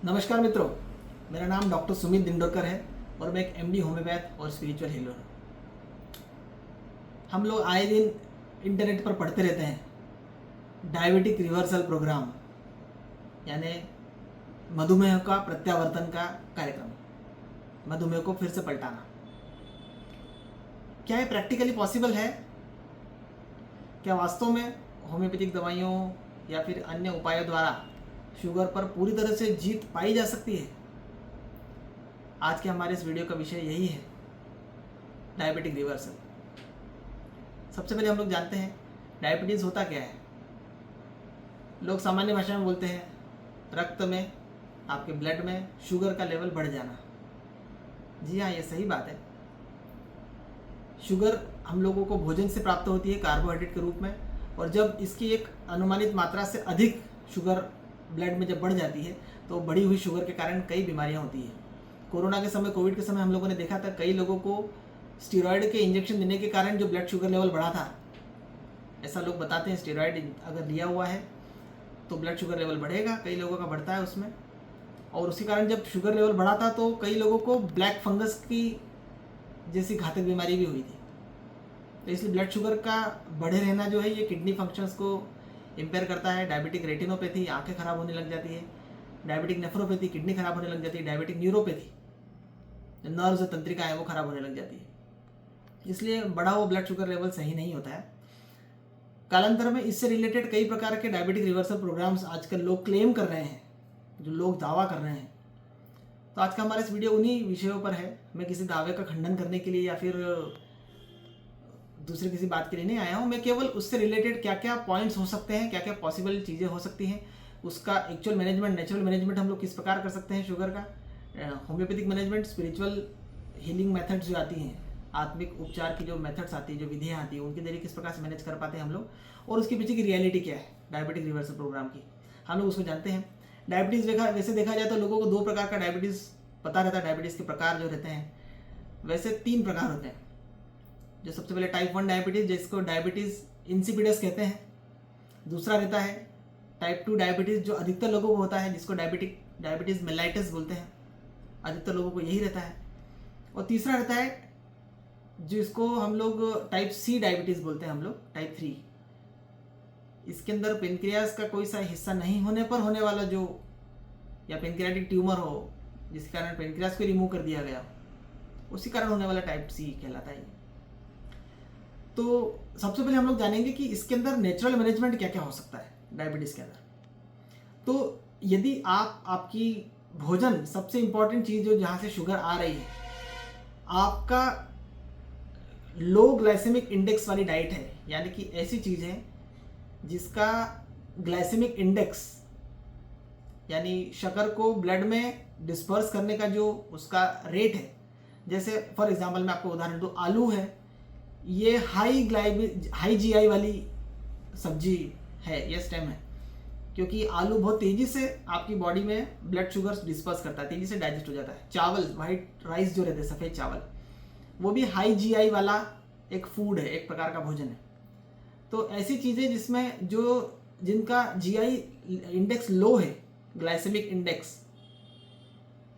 नमस्कार मित्रों, मेरा नाम डॉक्टर सुमित दिंडोरकर है और मैं एक एमडी होम्योपैथ और स्पिरिचुअल हीलर हूँ। हम लोग आए दिन इंटरनेट पर पढ़ते रहते हैं डायबिटिक रिवर्सल प्रोग्राम, यानी मधुमेह का प्रत्यावर्तन का कार्यक्रम, मधुमेह को फिर से पलटाना। क्या ये प्रैक्टिकली पॉसिबल है? क्या वास्तव में होम्योपैथिक दवाइयों या फिर अन्य उपायों द्वारा शुगर पर पूरी तरह से जीत पाई जा सकती है? आज के हमारे इस वीडियो का विषय यही है, डायबिटिक रिवर्सल। सबसे पहले हम लोग जानते हैं डायबिटीज़ होता क्या है। लोग सामान्य भाषा में बोलते हैं रक्त में, आपके ब्लड में शुगर का लेवल बढ़ जाना। जी हाँ, ये सही बात है। शुगर हम लोगों को भोजन से प्राप्त होती है कार्बोहाइड्रेट के रूप में, और जब इसकी एक अनुमानित मात्रा से अधिक शुगर ब्लड में जब बढ़ जाती है तो बढ़ी हुई शुगर के कारण कई बीमारियां होती हैं। कोरोना के समय, कोविड के समय हम लोगों ने देखा था कई लोगों को स्टेरॉयड के इंजेक्शन देने के कारण जो ब्लड शुगर लेवल बढ़ा था। ऐसा लोग बताते हैं, स्टेरॉयड अगर लिया हुआ है तो ब्लड शुगर लेवल बढ़ेगा, कई लोगों का बढ़ता है उसमें। और उसी कारण जब शुगर लेवल बढ़ा था तो कई लोगों को ब्लैक फंगस की जैसी घातक बीमारी भी हुई थी। तो इसलिए ब्लड शुगर का बढ़े रहना जो है ये किडनी फंक्शंस को इम्पेयर करता है। डायबिटिक रेटिनोपैथी, आंखें खराब होने लग जाती है। डायबिटिक नेफ्रोपैथी, किडनी खराब होने लग जाती है। डायबिटिक न्यूरोपैथी, नर्व्स तंत्रिका है वो खराब होने लग जाती है। इसलिए बढ़ा हुआ ब्लड शुगर लेवल सही नहीं होता है। कालांतर में इससे रिलेटेड कई प्रकार के डायबिटिक रिवर्सल प्रोग्राम्स आजकल लोग क्लेम कर रहे हैं, जो लोग दावा कर रहे हैं। तो आज का हमारा इस वीडियो उन्हीं विषयों पर है। मैं किसी दावे का खंडन करने के लिए या फिर दूसरे किसी बात के लिए नहीं आया हूँ। मैं केवल उससे रिलेटेड क्या क्या पॉइंट्स हो सकते हैं, क्या क्या पॉसिबल चीज़ें हो सकती हैं, उसका एक्चुअल मैनेजमेंट, नेचुरल मैनेजमेंट हम लोग किस प्रकार कर सकते हैं शुगर का, homeopathic management, spiritual healing methods जो आती हैं, आत्मिक उपचार की जो मेथड्स आती है, जो विधियाँ आती हैं, उनके जरिए किस प्रकार से मैनेज कर पाते हैं हम लोग, और उसके पीछे की रियलिटी क्या है डायबिटिक रिवर्सल प्रोग्राम की, हम लोग उसको जानते हैं। डायबिटीज़ वैसे देखा जाए तो लोगों को 2 प्रकार का डायबिटीज़ पता रहता है। डायबिटीज़ के प्रकार जो रहते हैं वैसे 3 प्रकार होते हैं। जो सबसे पहले टाइप 1 डायबिटीज़, जिसको डायबिटीज़ इंसिपिडस कहते हैं। दूसरा रहता है टाइप 2 डायबिटीज़, जो अधिकतर लोगों को होता है, जिसको डायबिटीज़ मेलाइटस बोलते हैं। अधिकतर लोगों को यही रहता है। और तीसरा रहता है जिसको हम लोग टाइप सी डायबिटीज़ बोलते हैं, हम लोग टाइप 3। इसके अंदर पेनक्रियास का कोई सा हिस्सा नहीं होने पर होने वाला जो, या पेनक्रियाटिक ट्यूमर हो जिसके कारण पेनक्रियास को रिमूव कर दिया गया, उसी कारण होने वाला टाइप सी कहलाता है। तो सबसे पहले हम लोग जानेंगे कि इसके अंदर नेचुरल मैनेजमेंट क्या क्या हो सकता है डायबिटीज़ के अंदर। तो यदि आपकी भोजन, सबसे इंपॉर्टेंट चीज़ जो जहाँ से शुगर आ रही है, आपका लो ग्लाइसेमिक इंडेक्स वाली डाइट है, यानी कि ऐसी चीज़ है जिसका ग्लाइसेमिक इंडेक्स, यानी शक्कर को ब्लड में डिस्पर्स करने का जो उसका रेट है, जैसे फॉर एग्जांपल मैं आपको उदाहरण दूँ, आलू है, ये हाई जीआई वाली सब्जी है, ये स्टेम है, क्योंकि आलू बहुत तेज़ी से आपकी बॉडी में ब्लड शुगर डिस्पर्स करता है, तेज़ी से डाइजेस्ट हो जाता है। चावल, वाइट राइस जो रहते हैं, सफ़ेद चावल, वो भी हाई जीआई वाला एक फूड है, एक प्रकार का भोजन है। तो ऐसी चीज़ें जिसमें जिनका जीआई इंडेक्स लो है, ग्लाइसेमिक इंडेक्स,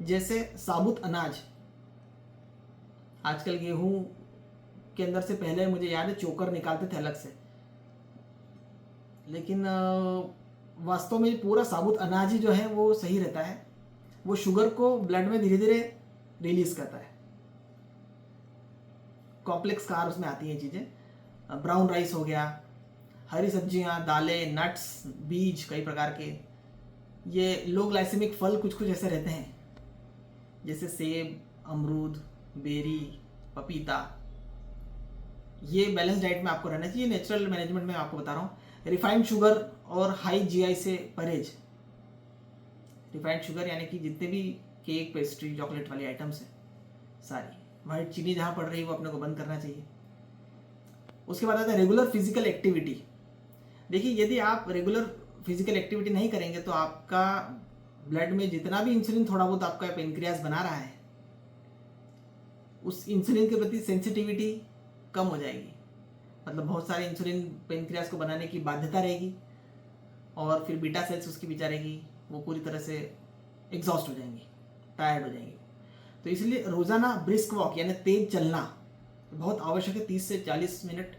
जैसे साबुत अनाज, आजकल गेहूं के अंदर से पहले मुझे याद है चोकर निकालते थे अलग से, लेकिन वास्तव में पूरा साबुत अनाज ही जो है वो सही रहता है। वो शुगर को ब्लड में धीरे धीरे रिलीज करता है। कॉम्प्लेक्स कार्ब उसमें आती हैं चीज़ें। ब्राउन राइस हो गया, हरी सब्जियां, दालें, नट्स, बीज कई प्रकार के, ये लो ग्लाइसेमिक फल कुछ कुछ ऐसे रहते हैं, जैसे सेब, अमरूद, बेरी, पपीता। ये बैलेंस डाइट में आपको रहना चाहिए। नेचुरल मैनेजमेंट में आपको बता रहा हूँ। रिफाइंड शुगर और हाई जीआई से परहेज। रिफाइंड शुगर यानी कि जितने भी केक, पेस्ट्री, चॉकलेट वाली आइटम्स हैं सारी, वाइट चीनी जहाँ पड़ रही है वो अपने को बंद करना चाहिए। उसके बाद आता है रेगुलर फिजिकल एक्टिविटी। देखिए, यदि आप रेगुलर फिजिकल एक्टिविटी नहीं करेंगे तो आपका ब्लड में जितना भी इंसुलिन थोड़ा बहुत आपका पेनक्रियास बना रहा है, उस इंसुलिन के प्रति सेंसिटिविटी कम हो जाएगी। मतलब बहुत सारे इंसुलिन पेनक्रियास को बनाने की बाध्यता रहेगी, और फिर बीटा सेल्स उसकी बिचारेगी वो पूरी तरह से एग्जॉस्ट हो जाएंगी, टायर्ड हो जाएंगी। तो इसलिए रोज़ाना ब्रिस्क वॉक यानी तेज चलना बहुत आवश्यक है। 30 से 40 मिनट,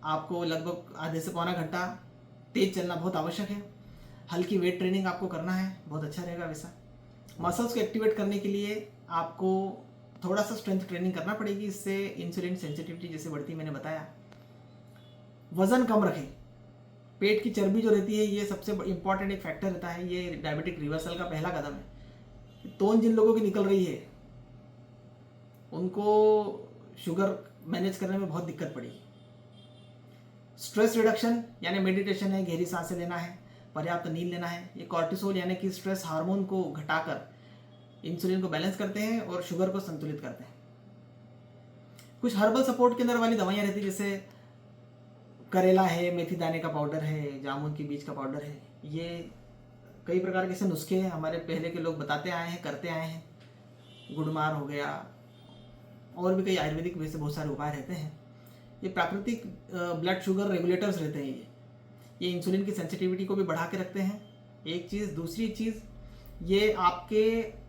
आपको लगभग आधे से पौना घंटा तेज चलना बहुत आवश्यक है। हल्की वेट ट्रेनिंग आपको करना है, बहुत अच्छा रहेगा वैसा। मसल्स को एक्टिवेट करने के लिए आपको थोड़ा सा स्ट्रेंथ ट्रेनिंग करना पड़ेगी, इससे इंसुलिन सेंसिटिविटी जैसे बढ़ती, मैंने बताया। वज़न कम रखें, पेट की चर्बी जो रहती है ये सबसे इंपॉर्टेंट एक फैक्टर रहता है, ये डायबिटिक रिवर्सल का पहला कदम है। तोन जिन लोगों की निकल रही है उनको शुगर मैनेज करने में बहुत दिक्कत पड़ेगी। स्ट्रेस रिडक्शन यानी मेडिटेशन है, गहरी सांसें लेना है, पर्याप्त नींद लेना है। ये कॉर्टिसोल यानी कि स्ट्रेस हार्मोन को घटाकर इंसुलिन को बैलेंस करते हैं और शुगर को संतुलित करते हैं। कुछ हर्बल सपोर्ट के अंदर वाली दवाइयाँ रहती है, जैसे करेला है, मेथी दाने का पाउडर है, जामुन के बीज का पाउडर है। ये कई प्रकार के ऐसे नुस्खे हैं, हमारे पहले के लोग बताते आए हैं, करते आए हैं। गुड़मार हो गया, और भी कई आयुर्वेदिक वैसे बहुत सारे उपाय रहते हैं। ये प्राकृतिक ब्लड शुगर रेगुलेटर्स रहते हैं। ये इंसुलिन की सेंसिटिविटी को भी बढ़ा के रखते हैं, एक चीज़। दूसरी चीज़, ये आपके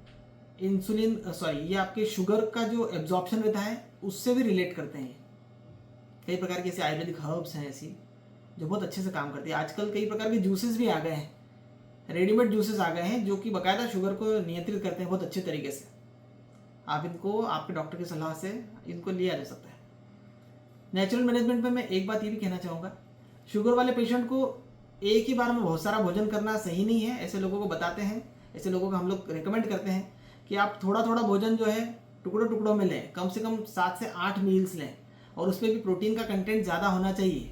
ये आपके शुगर का जो एब्जॉर्प्शन रहता है उससे भी रिलेट करते हैं। कई प्रकार के ऐसे आयुर्वेदिक हर्ब्स हैं ऐसी जो बहुत अच्छे से काम करती है। आजकल कई प्रकार के जूसेस भी आ गए हैं, रेडीमेड जूसेस आ गए हैं जो कि बाकायदा शुगर को नियंत्रित करते हैं बहुत अच्छे तरीके से। आप इनको आपके डॉक्टर की सलाह से इनको लिया जा सकता है। नेचुरल मैनेजमेंट में मैं एक बात ये भी कहना चाहूँगा, शुगर वाले पेशेंट को एक ही बार में बहुत सारा भोजन करना सही नहीं है। ऐसे लोगों को बताते हैं, ऐसे लोगों को हम लोग रिकमेंड करते हैं कि आप थोड़ा थोड़ा भोजन जो है टुकड़ों टुकड़ों में लें, कम से कम 7 से 8 मील्स लें, और उसमें भी प्रोटीन का कंटेंट ज़्यादा होना चाहिए।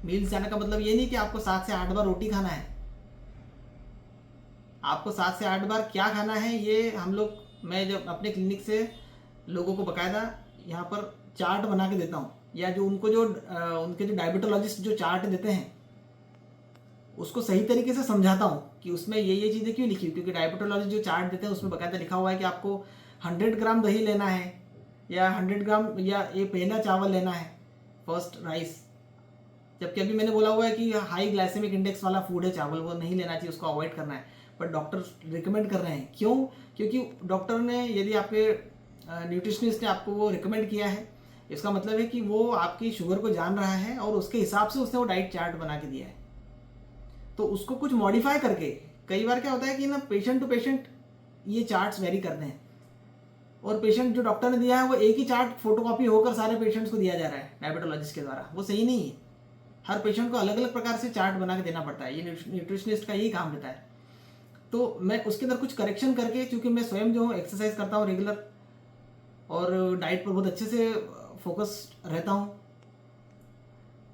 मील्स जाने का मतलब ये नहीं कि आपको 7 से 8 बार रोटी खाना है। आपको 7 से 8 बार क्या खाना है ये हम लोग, मैं जब अपने क्लिनिक से लोगों को बाकायदा यहाँ पर चार्ट बना के देता हूँ, या जो उनको उनके जो डायबिटोलॉजिस्ट जो चार्ट देते हैं उसको सही तरीके से समझाता हूँ कि उसमें ये चीज़ें क्यों लिखी हुई। क्योंकि डायबिटोलॉजिस्ट जो चार्ट देते हैं उसमें बाकायदा लिखा हुआ है कि आपको 100 ग्राम दही लेना है, या 100 ग्राम या ये पहला चावल लेना है, फर्स्ट राइस। जबकि अभी मैंने बोला हुआ है कि हाई ग्लाइसेमिक इंडेक्स वाला फूड है चावल, वो नहीं लेना चाहिए, उसको अवॉइड करना है। बट डॉक्टर रिकमेंड कर रहे हैं, क्यों? क्योंकि डॉक्टर ने, यदि आपके न्यूट्रिशनिस्ट ने आपको वो रिकमेंड किया है, इसका मतलब है कि वो आपकी शुगर को जान रहा है और उसके हिसाब से उसने वो डाइट चार्ट बना के दिया है। तो उसको कुछ मॉडिफाई करके, कई बार क्या होता है कि ना पेशेंट टू पेशेंट ये चार्ट्स वेरी करते हैं, और पेशेंट जो डॉक्टर ने दिया है वो एक ही चार्ट फोटोकॉपी होकर सारे पेशेंट्स को दिया जा रहा है डायबिटोलॉजिस्ट के द्वारा। वो सही नहीं है। हर पेशेंट को अलग अलग प्रकार से चार्ट बना के देना पड़ता है, ये न्यूट्रिशनिस्ट का यही काम रहता है। तो मैं उसके अंदर कुछ करेक्शन करके, क्योंकि मैं स्वयं जो एक्सरसाइज करता हूँ रेगुलर और डाइट पर बहुत अच्छे से फोकस रहता हूँ,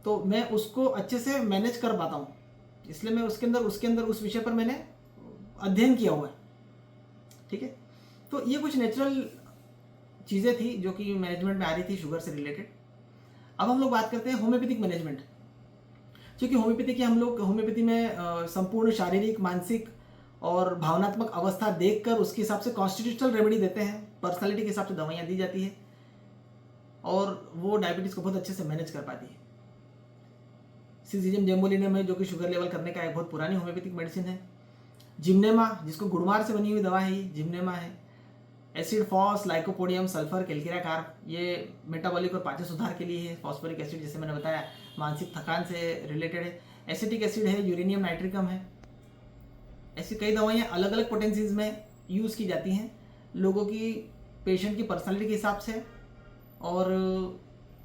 तो मैं उसको अच्छे से मैनेज कर पाता हूँ। इसलिए मैं उसके अंदर उस विषय पर मैंने अध्ययन किया हुआ है। ठीक है, तो ये कुछ नेचुरल चीज़ें थी जो कि मैनेजमेंट में आ रही थी शुगर से रिलेटेड। अब हम लोग बात करते हैं होम्योपैथिक मैनेजमेंट। क्योंकि होम्योपैथी में संपूर्ण शारीरिक, मानसिक और भावनात्मक अवस्था देखकर उसके हिसाब से कॉन्स्टिट्यूशनल रेमेडी देते हैं, पर्सनालिटी के हिसाब से दवाइयाँ दी जाती है, और वो डायबिटीज़ को बहुत अच्छे से मैनेज कर पाती है। सिजिजियम जेम्बोलिनम है जो कि शुगर लेवल करने का एक बहुत पुरानी होम्योपैथिक मेडिसिन है। जिम्नेमा, जिसको गुड़मार से बनी हुई दवा है, जिम्नेमा है। Acid phos, lycopodium, sulphur, calcarea carb, ये मेटाबॉलिक और पाचन सुधार के लिए है। फॉस्फोरिक एसिड, जैसे मैंने बताया, मानसिक थकान से रिलेटेड है। एसिटिक एसिड है, यूरेनियम नाइट्रिकम है। ऐसी कई दवाइयाँ अलग अलग पोटेंसीज में यूज़ की जाती हैं, लोगों की, पेशेंट की पर्सनालिटी के हिसाब से और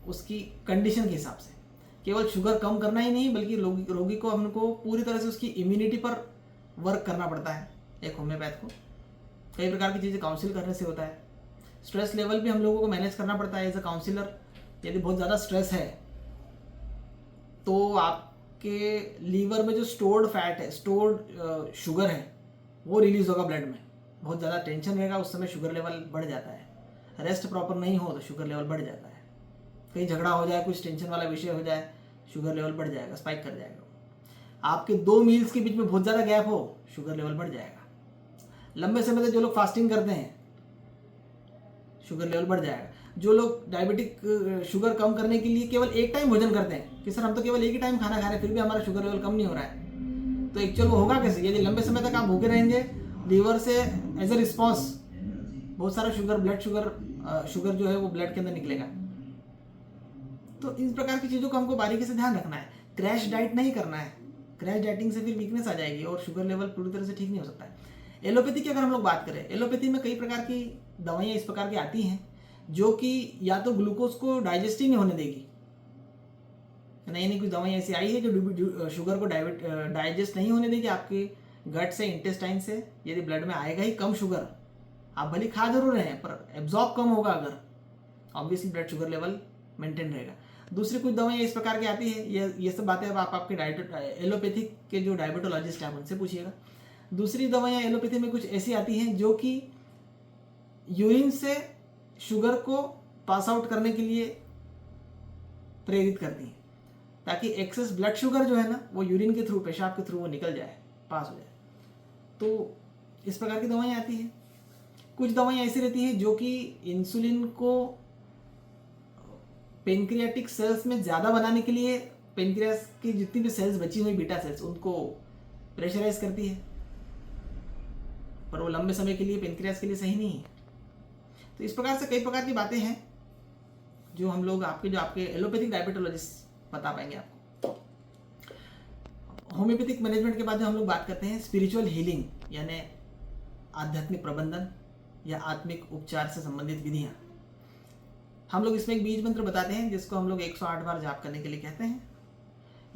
उसकी कंडीशन के हिसाब से। केवल शुगर कम करना ही नहीं, बल्कि रोगी को हमको पूरी तरह से उसकी इम्यूनिटी पर वर्क करना पड़ता है। एक होम्योपैथ को कई प्रकार की चीज़ें काउंसिल करने से होता है। स्ट्रेस लेवल भी हम लोगों को मैनेज करना पड़ता है एज अ काउंसिलर। यदि बहुत ज़्यादा स्ट्रेस है तो आपके लीवर में जो स्टोर्ड फैट है, स्टोर्ड शुगर है, वो रिलीज होगा ब्लड में। बहुत ज़्यादा टेंशन रहेगा उस समय शुगर लेवल बढ़ जाता है। रेस्ट प्रॉपर नहीं हो तो शुगर लेवल बढ़ जाता है। कहीं झगड़ा हो जाए, कुछ टेंशन वाला विषय हो जाए, शुगर लेवल बढ़ जाएगा, स्पाइक कर जाएगा। आपके 2 मील्स के बीच में बहुत ज़्यादा गैप हो, शुगर लेवल बढ़ जाएगा। लंबे समय तक जो लोग फास्टिंग करते हैं, शुगर लेवल बढ़ जाएगा। जो लोग डायबिटिक शुगर कम करने के लिए केवल एक टाइम भोजन करते हैं कि सर हम तो केवल एक ही टाइम खाना खा रहे हैं फिर भी हमारा शुगर लेवल कम नहीं हो रहा है, तो एक्चुअल वो होगा कैसे? यदि लंबे समय तक आप भूखे रहेंगे लीवर से एज ए रिस्पॉन्स बहुत सारा शुगर, ब्लड शुगर जो है वो ब्लड के अंदर निकलेगा। तो इस प्रकार की चीज़ों को हमको बारीकी से ध्यान रखना है। क्रैश डाइट नहीं करना है, क्रैश डाइटिंग से फिर वीकनेस आ जाएगी और शुगर लेवल पूरी तरह से ठीक नहीं हो सकता है। एलोपैथी की अगर हम लोग बात करें, एलोपैथी में कई प्रकार की दवाइयाँ इस प्रकार की आती हैं जो कि या तो ग्लूकोज को डाइजेस्ट ही नहीं होने देगी, नई नई कुछ दवाइयाँ ऐसी आई है जो शुगर को डाइजेस्ट नहीं होने देगी आपके गट से, इंटेस्टाइन से। यदि ब्लड में आएगा ही कम शुगर, आप भले खा जरूर रहे हैं पर एब्जॉर्ब कम होगा, अगर obviously blood sugar level maintain रहेगा। दूसरी कुछ दवाइयाँ इस प्रकार की आती है, ये सब बातें अब आप आपके एलोपैथिक के जो डायबिटोलॉजिस्ट हैं उनसे पूछिएगा। दूसरी दवाइयाँ एलोपैथी में कुछ ऐसी आती हैं जो कि यूरिन से शुगर को पास आउट करने के लिए प्रेरित करती हैं, ताकि एक्सेस ब्लड शुगर जो है ना वो यूरिन के थ्रू, पेशाब के थ्रू वो निकल जाए, पास हो जाए। तो इस प्रकार की दवाइयाँ आती हैं। कुछ दवाइयाँ ऐसी रहती हैं जो कि इंसुलिन को पेनक्रियाटिक सेल्स में ज़्यादा बनाने के लिए, पेनक्रियास की जितनी भी सेल्स बची हुई बीटा सेल्स, उनको प्रेशराइज करती है, पर वो लंबे समय के लिए पेनक्रियास के लिए सही नहीं है। तो इस प्रकार से कई प्रकार की बातें हैं जो हम लोग आपके एलोपैथिक डायबिटोलॉजिस्ट बता पाएंगे आपको। होम्योपैथिक मैनेजमेंट के बाद जो हम लोग बात करते हैं स्पिरिचुअल हीलिंग, यानी आध्यात्मिक प्रबंधन या आत्मिक उपचार से संबंधित विधियाँ। हम लोग इसमें एक बीज मंत्र बताते हैं जिसको हम लोग 108 बार जाप करने के लिए कहते हैं।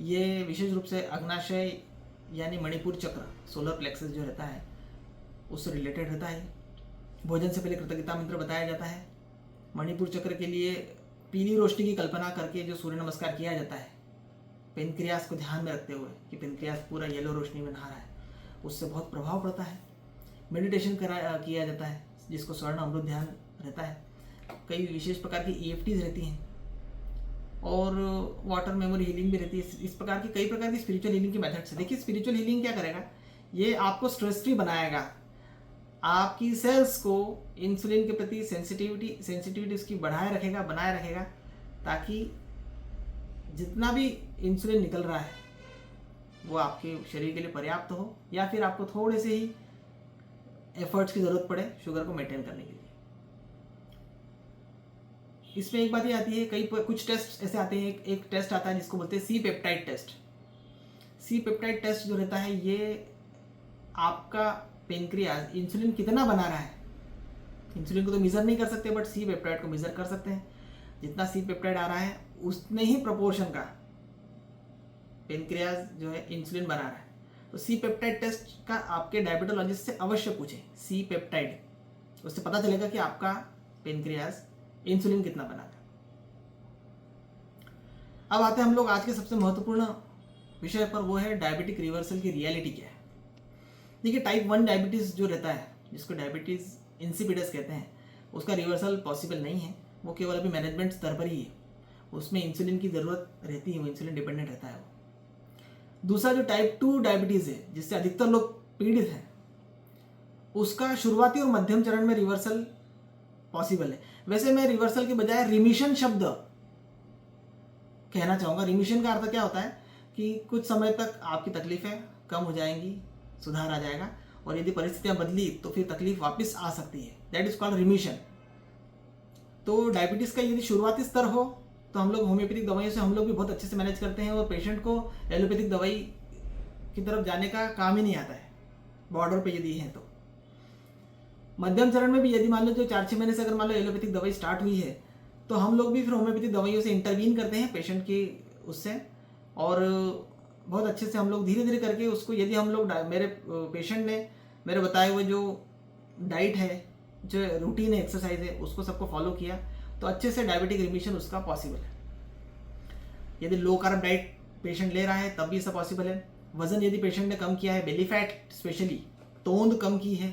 ये विशेष रूप से अग्नाशय यानी मणिपुर चक्र, सोलर प्लेक्सस जो रहता है उससे रिलेटेड रहता है। भोजन से पहले कृतज्ञता मंत्र बताया जाता है। मणिपुर चक्र के लिए पीली रोशनी की कल्पना करके जो सूर्य नमस्कार किया जाता है, पेनक्रियास को ध्यान में रखते हुए कि पेनक्रियास पूरा येलो रोशनी में नहा रहा है, उससे बहुत प्रभाव पड़ता है। मेडिटेशन किया जाता है जिसको स्वर्ण अमृत ध्यान रहता है। कई विशेष प्रकार की EFTs रहती हैं और वाटर मेमोरी हीलिंग भी रहती है। इस प्रकार की कई प्रकार की स्पिरिचुअल हीलिंग की मेथड्स है। देखिए स्पिरिचुअल हीलिंग क्या करेगा, ये आपको स्ट्रेस फ्री बनाएगा, आपकी सेल्स को इंसुलिन के प्रति सेंसिटिविटी उसकी बनाए रखेगा, ताकि जितना भी इंसुलिन निकल रहा है वो आपके शरीर के लिए पर्याप्त हो, या फिर आपको थोड़े से ही एफर्ट्स की ज़रूरत पड़े शुगर को मेंटेन करने के लिए। इसमें एक बात ये आती है, कुछ टेस्ट ऐसे आते हैं। एक टेस्ट आता है जिसको बोलते हैं C peptide test. C peptide test जो रहता है ये आपका पेनक्रियास इंसुलिन कितना बना रहा है, इंसुलिन को तो मेजर नहीं कर सकते बट सी पेप्टाइड को मेजर कर सकते हैं। जितना सी पेप्टाइड आ रहा है उतने ही प्रोपोर्शन का पेनक्रियास जो है इंसुलिन बना रहा है। तो सी पेप्टाइड टेस्ट का आपके डायबिटोलॉजिस्ट से अवश्य पूछें। सी पेप्टाइड, उससे पता चलेगा कि आपका पेनक्रियास इंसुलिन कितना बनाता है। अब आते हैं हम लोग आज के सबसे महत्वपूर्ण विषय पर, वो है डायबिटिक रिवर्सल की रियलिटी क्या है। देखिए टाइप 1 डायबिटीज़ जो रहता है, जिसको डायबिटीज़ इंसिपिडस कहते हैं, उसका रिवर्सल पॉसिबल नहीं है। वो केवल अभी मैनेजमेंट स्तर पर ही है, उसमें इंसुलिन की ज़रूरत रहती है, वो इंसुलिन डिपेंडेंट रहता है वो। दूसरा जो टाइप 2 डायबिटीज़ है, जिससे अधिकतर लोग पीड़ित हैं, उसका शुरुआती और मध्यम चरण में रिवर्सल पॉसिबल है। वैसे मैं रिवर्सल के बजाय रिमिशन शब्द कहना चाहूँगा। रिमिशन का अर्थ क्या होता है कि कुछ समय तक आपकी तकलीफें कम हो जाएंगी, सुधार आ जाएगा, और यदि परिस्थितियाँ बदली तो फिर तकलीफ वापस आ सकती है। That is called remission. तो डायबिटीज़ का यदि शुरुआती स्तर हो तो हम लोग होम्योपैथिक दवाइयों से हम लोग भी बहुत अच्छे से मैनेज करते हैं, और पेशेंट को एलोपैथिक दवाई की तरफ जाने का काम ही नहीं आता है, बॉर्डर पे यदि है तो। मध्यम चरण में भी यदि मान लो जो 4-6 महीने से अगर मान लो एलोपैथिक दवाई स्टार्ट हुई है, तो हम लोग भी फिर होम्योपैथिक दवाइयों से इंटरवीन करते हैं पेशेंट की उससे, और बहुत अच्छे से हम लोग धीरे धीरे करके उसको, यदि हम लोग मेरे पेशेंट ने मेरे बताए हुए जो डाइट है, जो रूटीन है, एक्सरसाइज है, उसको सबको फॉलो किया तो अच्छे से डायबिटिक रिमिशन उसका पॉसिबल है। यदि लो कार्ब डाइट पेशेंट ले रहा है तब भी सब पॉसिबल है। वजन यदि पेशेंट ने कम किया है, बेली फैट स्पेशली तोंद कम की है,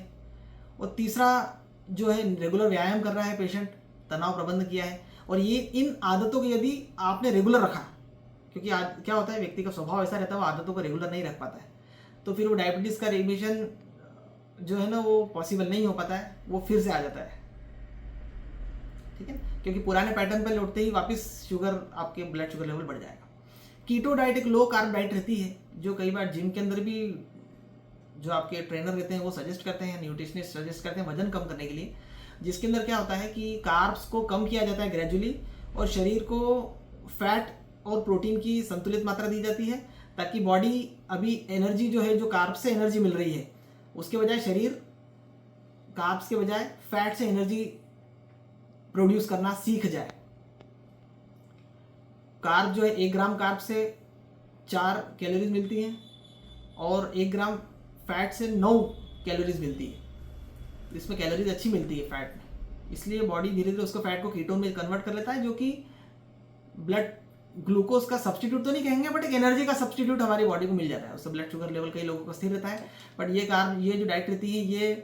और तीसरा जो है रेगुलर व्यायाम कर रहा है पेशेंट, तनाव प्रबंधन किया है, और ये इन आदतों को यदि आपने रेगुलर रखा, क्योंकि क्या होता है व्यक्ति का स्वभाव ऐसा रहता है वो आदतों को रेगुलर नहीं रख पाता है, तो फिर वो डायबिटीज़ का रिमिशन जो है ना वो पॉसिबल नहीं हो पाता है, वो फिर से आ जाता है। ठीक है, क्योंकि पुराने पैटर्न पर लौटते ही वापस शुगर, आपके ब्लड शुगर लेवल बढ़ जाएगा। कीटो डाइट एक लो कार्ब डाइट रहती है, जो कई बार जिम के अंदर भी जो आपके ट्रेनर रहते हैं वो सजेस्ट करते हैं, न्यूट्रिशनिस्ट सजेस्ट करते हैं वजन कम करने के लिए, जिसके अंदर क्या होता है कि कार्ब्स को कम किया जाता है ग्रेजुअली और शरीर को फैट और प्रोटीन की संतुलित मात्रा दी जाती है, ताकि बॉडी अभी एनर्जी जो है, जो कार्ब्स से एनर्जी मिल रही है, उसके बजाय शरीर कार्ब्स के बजाय फैट से एनर्जी प्रोड्यूस करना सीख जाए। कार्ब जो है 1 ग्राम कार्ब से 4 कैलोरीज मिलती हैं और 1 ग्राम फैट से 9 कैलोरीज मिलती है। इसमें कैलोरीज अच्छी मिलती है फैट में, इसलिए बॉडी धीरे धीरे उसको फैट को कीटोन में कन्वर्ट कर लेता है, जो कि ब्लड ग्लूकोज का सब्स्टिट्यूट तो नहीं कहेंगे, बट एक एनर्जी का सब्स्टिट्यूट हमारी बॉडी को मिल जाता है। उससे ब्लड शुगर लेवल कई लोगों का स्थिर रहता है। बट ये जो डाइट रहती है ये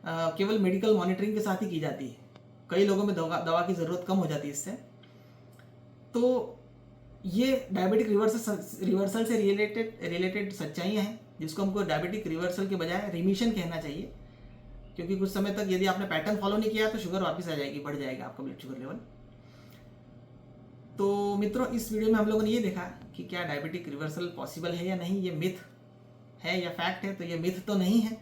केवल मेडिकल मॉनिटरिंग के साथ ही की जाती है। कई लोगों में दवा की ज़रूरत कम हो जाती है इससे। तो ये डायबिटिक रिवर्सल से रिलेटेड सच्चाइयाँ हैं, जिसको हमको डायबिटिक रिवर्सल के बजाय रिमिशन कहना चाहिए, क्योंकि कुछ समय तक यदि आपने पैटर्न फॉलो नहीं किया तो शुगर वापस आ जाएगी, बढ़ जाएगा आपका ब्लड शुगर लेवल। तो मित्रों, इस वीडियो में हम लोगों ने ये देखा कि क्या डायबिटिक रिवर्सल पॉसिबल है या नहीं, ये मिथ है या फैक्ट है। तो ये मिथ तो नहीं है,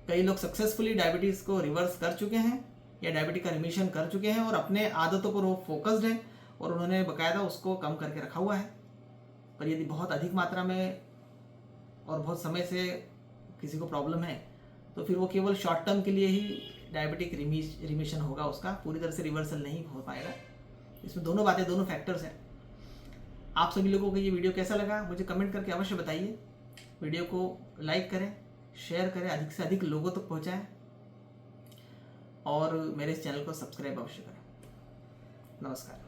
कई लोग सक्सेसफुली डायबिटीज़ को रिवर्स कर चुके हैं या डायबिटिक का रिमिशन कर चुके हैं और अपने आदतों पर वो फोकस्ड हैं और उन्होंने बाकायदा उसको कम करके रखा हुआ है। पर यदि बहुत अधिक मात्रा में और बहुत समय से किसी को प्रॉब्लम है तो फिर वो केवल शॉर्ट टर्म के लिए ही डायबिटिक रिमिशन होगा, उसका पूरी तरह से रिवर्सल नहीं हो पाएगा। इसमें दोनों बातें, दोनों फैक्टर्स हैं। आप सभी लोगों को ये वीडियो कैसा लगा मुझे कमेंट करके अवश्य बताइए। वीडियो को लाइक करें, शेयर करें, अधिक से अधिक लोगों तक पहुंचाएं और मेरे इस चैनल को सब्सक्राइब अवश्य करें। नमस्कार।